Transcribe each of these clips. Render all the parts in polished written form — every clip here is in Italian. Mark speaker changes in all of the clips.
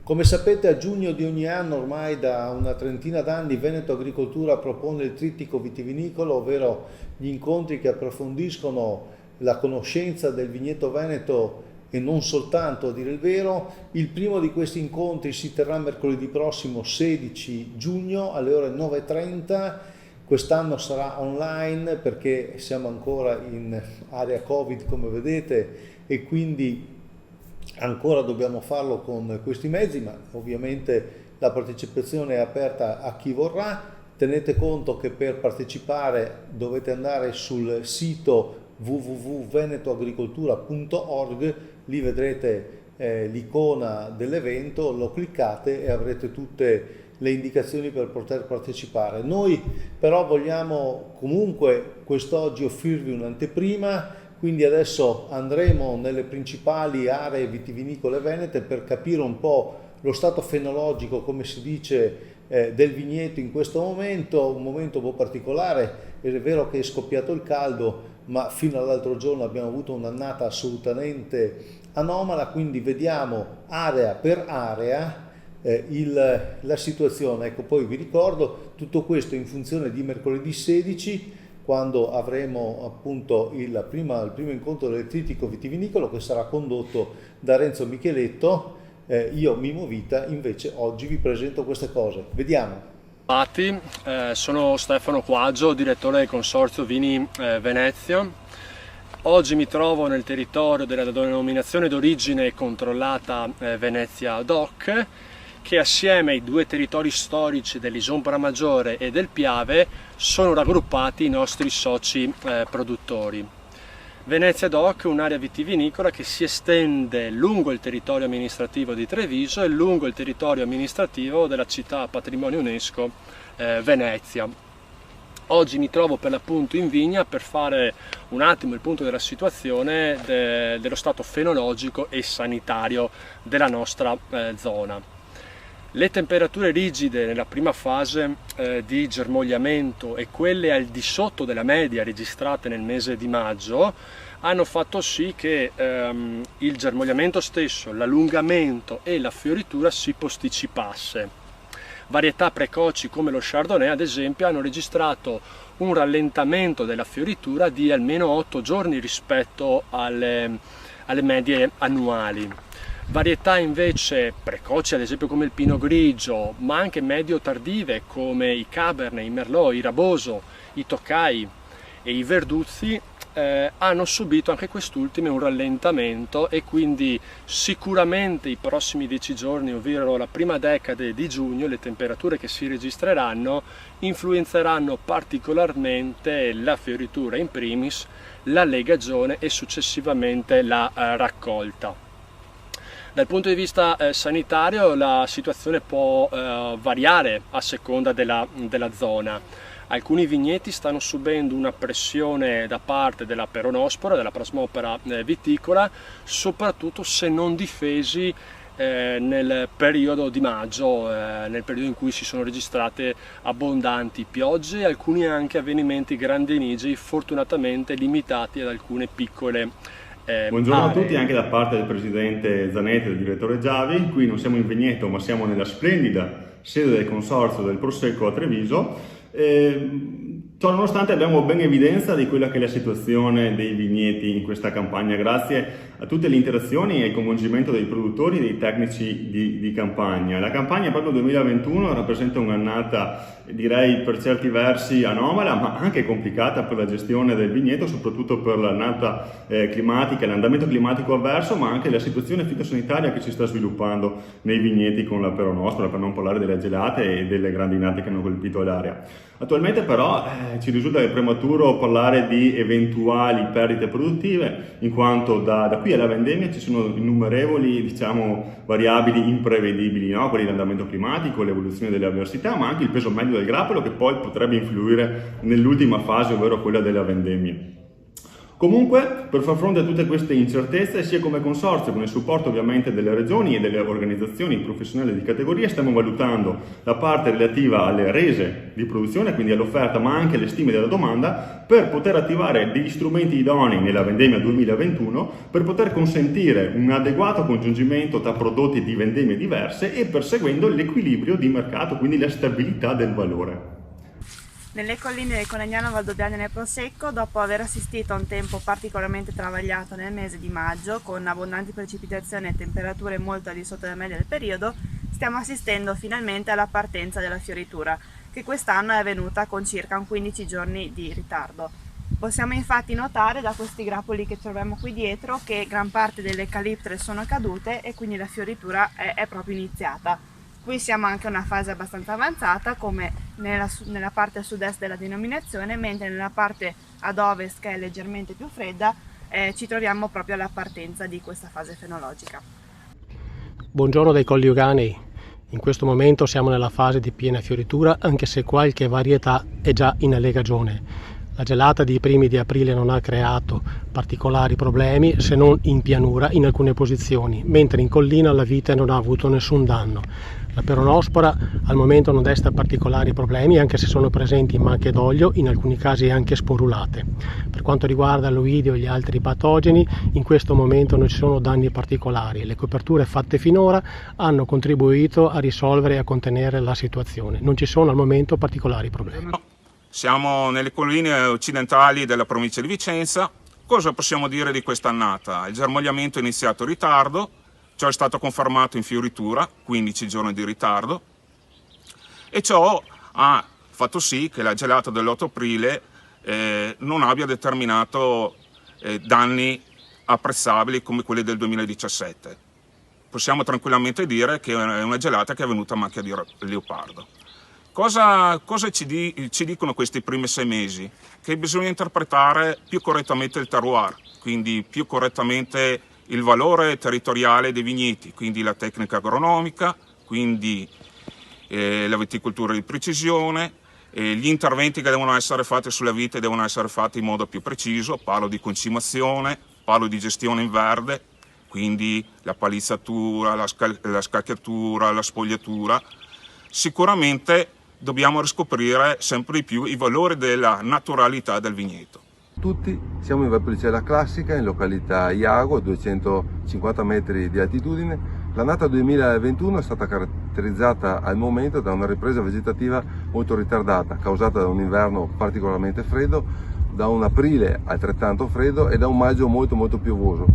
Speaker 1: Come sapete, a giugno di ogni anno, ormai da una trentina d'anni, Veneto Agricoltura propone il trittico vitivinicolo, ovvero gli incontri che approfondiscono la conoscenza del vigneto veneto e non soltanto, a dire il vero. Il primo di questi incontri si terrà mercoledì prossimo 16 giugno alle ore 9:30. Quest'anno sarà online perché siamo ancora in area Covid, come vedete, e quindi ancora dobbiamo farlo con questi mezzi, ma ovviamente la partecipazione è aperta a chi vorrà. Tenete conto che per partecipare dovete andare sul sito www.venetoagricoltura.org, lì vedrete l'icona dell'evento, lo cliccate e avrete tutte le indicazioni per poter partecipare. Noi però vogliamo comunque quest'oggi offrirvi un'anteprima. Quindi adesso andremo nelle principali aree vitivinicole venete per capire un po' lo stato fenologico, come si dice, del vigneto in questo momento, un momento un po' particolare. È vero che è scoppiato il caldo, ma fino all'altro giorno abbiamo avuto un'annata assolutamente anomala, quindi vediamo area per area la situazione. Ecco, poi vi ricordo tutto questo in funzione di mercoledì 16, quando avremo appunto il primo incontro del trittico vitivinicolo, che sarà condotto da Renzo Micheletto. Io, Mimo Vita, invece oggi vi presento queste cose. Vediamo.
Speaker 2: Sono Stefano Quaggio, direttore del Consorzio Vini Venezia. Oggi mi trovo nel territorio della denominazione d'origine controllata Venezia DOC, che assieme ai due territori storici dell'Isombra Maggiore e del Piave sono raggruppati i nostri soci produttori. Venezia DOC è un'area vitivinicola che si estende lungo il territorio amministrativo di Treviso e lungo il territorio amministrativo della città patrimonio UNESCO Venezia. Oggi mi trovo per l'appunto in vigna per fare un attimo il punto della situazione dello stato fenologico e sanitario della nostra zona. Le temperature rigide nella prima fase di germogliamento e quelle al di sotto della media registrate nel mese di maggio hanno fatto sì che il germogliamento stesso, l'allungamento e la fioritura si posticipasse. Varietà precoci come lo Chardonnay, ad esempio, hanno registrato un rallentamento della fioritura di almeno 8 giorni rispetto alle medie annuali. Varietà invece precoci, ad esempio come il Pinot Grigio, ma anche medio-tardive come i Cabernet, i Merlot, i Raboso, i Tokai e i Verduzzi, hanno subito anche quest'ultime un rallentamento, e quindi sicuramente i prossimi 10 giorni, ovvero la prima decade di giugno, le temperature che si registreranno influenzeranno particolarmente la fioritura in primis, la legagione e successivamente la raccolta. Dal punto di vista sanitario la situazione può variare a seconda della zona. Alcuni vigneti stanno subendo una pressione da parte della peronospora, della plasmopara viticola, soprattutto se non difesi nel periodo di maggio, nel periodo in cui si sono registrate abbondanti piogge e alcuni anche avvenimenti grandinigi, fortunatamente limitati ad alcune piccole
Speaker 3: Buongiorno a
Speaker 2: aree.
Speaker 3: tutti anche da parte del presidente Zanetti e del direttore Giavi. Qui non siamo in vigneto, ma siamo nella splendida sede del consorzio del Prosecco a Treviso. Ciò nonostante abbiamo ben evidenza di quella che è la situazione dei vigneti in questa campagna, grazie a tutte le interazioni e il coinvolgimento dei produttori e dei tecnici di campagna. La campagna proprio 2021 rappresenta un'annata, direi per certi versi anomala, ma anche complicata per la gestione del vigneto, soprattutto per l'annata climatica, l'andamento climatico avverso, ma anche la situazione fitosanitaria che si sta sviluppando nei vigneti con la peronospora, per non parlare delle gelate e delle grandinate che hanno colpito l'area. Attualmente però ci risulta prematuro parlare di eventuali perdite produttive, in quanto da qui alla vendemmia ci sono innumerevoli, variabili imprevedibili, no? Quelli dell'andamento climatico, l'evoluzione delle avversità, ma anche il peso medio del grappolo, che poi potrebbe influire nell'ultima fase, ovvero quella della vendemmia. Comunque, per far fronte a tutte queste incertezze, sia come consorzio, con il supporto ovviamente delle regioni e delle organizzazioni professionali di categoria, stiamo valutando la parte relativa alle rese di produzione, quindi all'offerta, ma anche alle stime della domanda, per poter attivare degli strumenti idonei nella vendemmia 2021, per poter consentire un adeguato congiungimento tra prodotti di vendemmie diverse e perseguendo l'equilibrio di mercato, quindi la stabilità del valore.
Speaker 4: Nelle colline del Conegliano Valdobbiadene nel Prosecco, dopo aver assistito a un tempo particolarmente travagliato nel mese di maggio, con abbondanti precipitazioni e temperature molto al di sotto della media del periodo, stiamo assistendo finalmente alla partenza della fioritura, che quest'anno è avvenuta con circa 15 giorni di ritardo. Possiamo infatti notare da questi grappoli che troviamo qui dietro che gran parte delle caliptre sono cadute e quindi la fioritura è proprio iniziata. Qui siamo anche a una fase abbastanza avanzata, come nella parte a sud-est della denominazione, mentre nella parte ad ovest, che è leggermente più fredda, ci troviamo proprio alla partenza di questa fase fenologica.
Speaker 5: Buongiorno dai Colli Euganei. In questo momento siamo nella fase di piena fioritura, anche se qualche varietà è già in allegagione. La gelata dei primi di aprile non ha creato particolari problemi, se non in pianura in alcune posizioni, mentre in collina la vite non ha avuto nessun danno. La peronospora al momento non desta particolari problemi, anche se sono presenti macchie d'olio, in alcuni casi anche sporulate. Per quanto riguarda l'oidio e gli altri patogeni, in questo momento non ci sono danni particolari. Le coperture fatte finora hanno contribuito a risolvere e a contenere la situazione. Non ci sono al momento particolari problemi.
Speaker 6: Siamo nelle colline occidentali della provincia di Vicenza. Cosa possiamo dire di quest'annata? Il germogliamento è iniziato in ritardo, ciò è stato confermato in fioritura, 15 giorni di ritardo, e ciò ha fatto sì che la gelata dell'8 aprile non abbia determinato danni apprezzabili come quelli del 2017. Possiamo tranquillamente dire che è una gelata che è venuta a macchia di leopardo. Cosa ci dicono questi primi 6 mesi? Che bisogna interpretare più correttamente il terroir, quindi più correttamente il valore territoriale dei vigneti, quindi la tecnica agronomica, quindi la viticoltura di precisione, gli interventi che devono essere fatti sulla vite devono essere fatti in modo più preciso, parlo di concimazione, parlo di gestione in verde, quindi la palizzatura, la scacchiatura, la spogliatura. Sicuramente dobbiamo riscoprire sempre di più i valori della naturalità del vigneto.
Speaker 7: Tutti siamo in Valpolicella Classica, in località Iago, 250 metri di altitudine. L'annata 2021 è stata caratterizzata al momento da una ripresa vegetativa molto ritardata, causata da un inverno particolarmente freddo, da un aprile altrettanto freddo e da un maggio molto piovoso.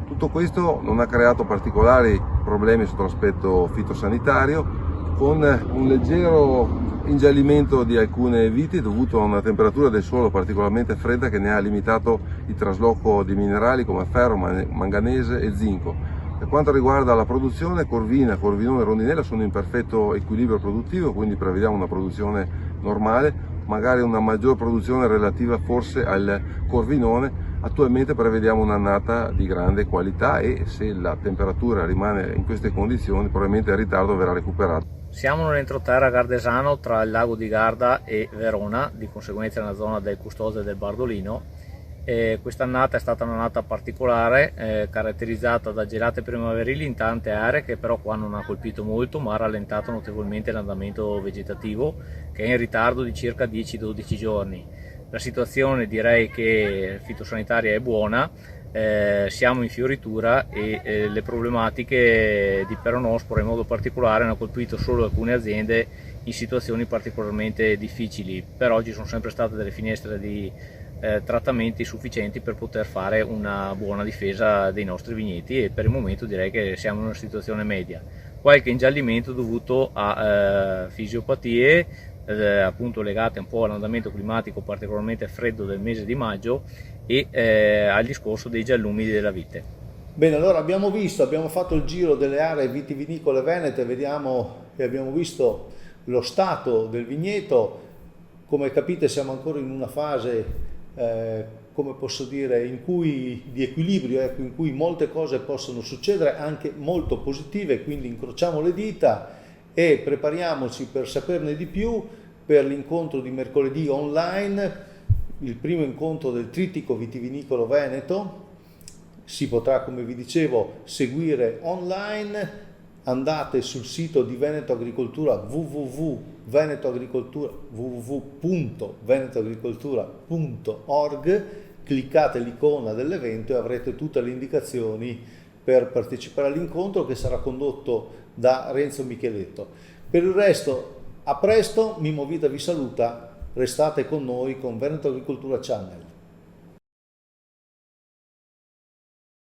Speaker 7: Tutto questo non ha creato particolari problemi sotto l'aspetto fitosanitario, con un leggero ingiallimento di alcune viti dovuto a una temperatura del suolo particolarmente fredda che ne ha limitato il trasloco di minerali come ferro, manganese e zinco. Per quanto riguarda la produzione, corvina, corvinone e rondinella sono in perfetto equilibrio produttivo, quindi prevediamo una produzione normale, magari una maggior produzione relativa forse al corvinone. Attualmente prevediamo un'annata di grande qualità e se la temperatura rimane in queste condizioni probabilmente il ritardo verrà recuperato.
Speaker 8: Siamo nell'entroterra gardesano tra il lago di Garda e Verona, di conseguenza nella zona del Custodio e del Bardolino. Quest'annata è stata un'annata particolare, caratterizzata da gelate primaverili in tante aree, che però qua non ha colpito molto ma ha rallentato notevolmente l'andamento vegetativo, che è in ritardo di circa 10-12 giorni. La situazione direi che fitosanitaria è buona, siamo in fioritura e le problematiche di peronospora in modo particolare hanno colpito solo alcune aziende in situazioni particolarmente difficili, però ci sono sempre state delle finestre di trattamenti sufficienti per poter fare una buona difesa dei nostri vigneti e per il momento direi che siamo in una situazione media. Qualche ingiallimento dovuto a fisiopatie appunto legate un po' all'andamento climatico particolarmente freddo del mese di maggio e al discorso dei giallumi della vite.
Speaker 1: Bene, allora abbiamo fatto il giro delle aree vitivinicole venete, vediamo e abbiamo visto lo stato del vigneto. Come capite siamo ancora in una fase come posso dire, di equilibrio, ecco, in cui molte cose possono succedere, anche molto positive, quindi incrociamo le dita e prepariamoci per saperne di più per l'incontro di mercoledì online. il primo incontro del Trittico Vitivinicolo Veneto. Si potrà, come vi dicevo, seguire online. Andate sul sito di Veneto Agricoltura www.venetoagricoltura.org, cliccate l'icona dell'evento e avrete tutte le indicazioni per partecipare all'incontro, che sarà condotto da Renzo Micheletto. Per il resto, a presto, Mimo Vita vi saluta, restate con noi con Veneto Agricoltura Channel.